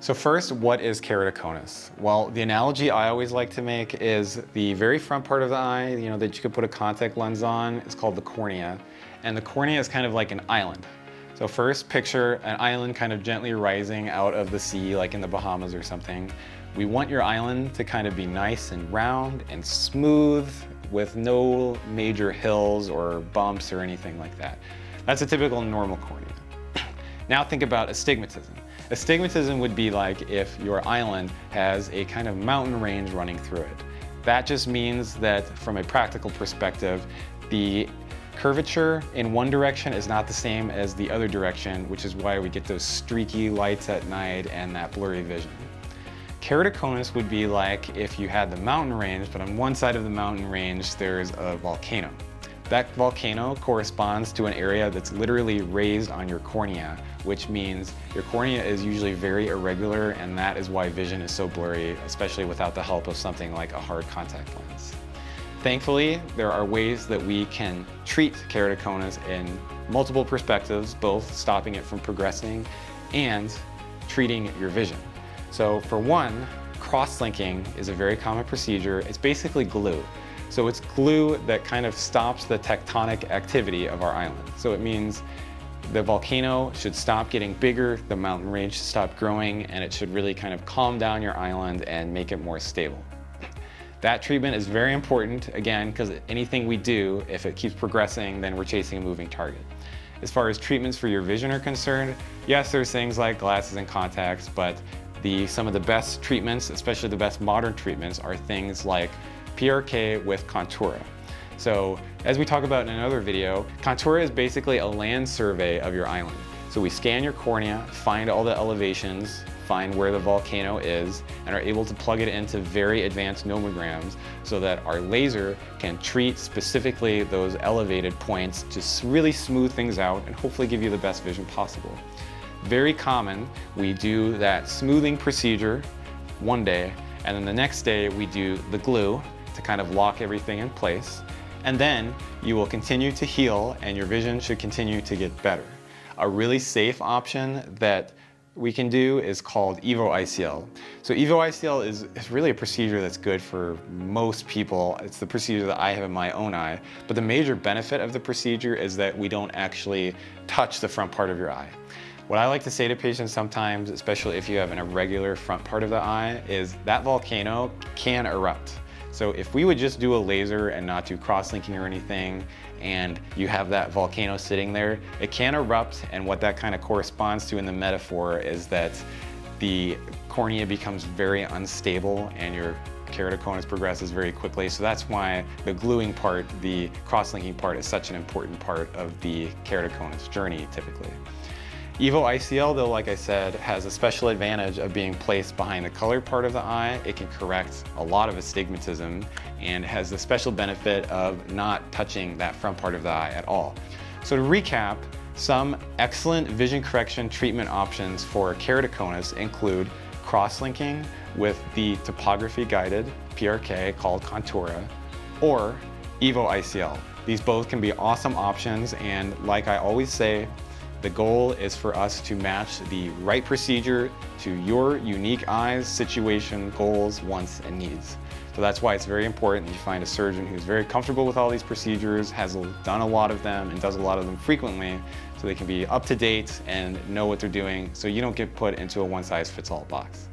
So first, what is keratoconus? Well, the analogy I always like to make is the very front part of the eye, that you could put a contact lens on. It's called the cornea. And the cornea is kind of like an island. So first, picture an island kind of gently rising out of the sea, like in the Bahamas or something. We want your island to kind of be nice and round and smooth with no major hills or bumps or anything like that. That's a typical normal cornea. Now think about astigmatism. Astigmatism would be like if your island has a kind of mountain range running through it. That just means that from a practical perspective, the curvature in one direction is not the same as the other direction, which is why we get those streaky lights at night and that blurry vision. Keratoconus would be like if you had the mountain range, but on one side of the mountain range there's a volcano. That volcano corresponds to an area that's literally raised on your cornea, which means your cornea is usually very irregular, and that is why vision is so blurry, especially without the help of something like a hard contact lens. Thankfully, there are ways that we can treat keratoconus in multiple perspectives, both stopping it from progressing and treating your vision. So for one, cross-linking is a very common procedure. It's basically glue. So it's glue that kind of stops the tectonic activity of our island. So it means the volcano should stop getting bigger, the mountain range should stop growing, and it should really kind of calm down your island and make it more stable. That treatment is very important, again, because anything we do, if it keeps progressing, then we're chasing a moving target. As far as treatments for your vision are concerned, yes, there's things like glasses and contacts, but some of the best treatments, especially the best modern treatments, are things like PRK with Contura. So as we talk about in another video, Contura is basically a land survey of your island. So we scan your cornea, find all the elevations, find where the volcano is, and are able to plug it into very advanced nomograms so that our laser can treat specifically those elevated points to really smooth things out and hopefully give you the best vision possible. Very common, we do that smoothing procedure one day, and then the next day we do the glue to kind of lock everything in place. And then you will continue to heal and your vision should continue to get better. A really safe option that we can do is called EVO ICL. So EVO ICL is really a procedure that's good for most people. It's the procedure that I have in my own eye. But the major benefit of the procedure is that we don't actually touch the front part of your eye. What I like to say to patients sometimes, especially if you have an irregular front part of the eye, is that volcano can erupt. So if we would just do a laser and not do cross-linking or anything, and you have that volcano sitting there, it can erupt, and what that kind of corresponds to in the metaphor is that the cornea becomes very unstable and your keratoconus progresses very quickly. So that's why the gluing part, the cross-linking part, is such an important part of the keratoconus journey typically. EVO ICL, though, like I said, has a special advantage of being placed behind the colored part of the eye. It can correct a lot of astigmatism and has the special benefit of not touching that front part of the eye at all. So to recap, some excellent vision correction treatment options for keratoconus include cross-linking with the topography-guided PRK called Contura, or EVO ICL. These both can be awesome options, and like I always say, the goal is for us to match the right procedure to your unique eyes, situation, goals, wants, and needs. So that's why it's very important that you find a surgeon who's very comfortable with all these procedures, has done a lot of them, and does a lot of them frequently, so they can be up to date and know what they're doing, so you don't get put into a one-size-fits-all box.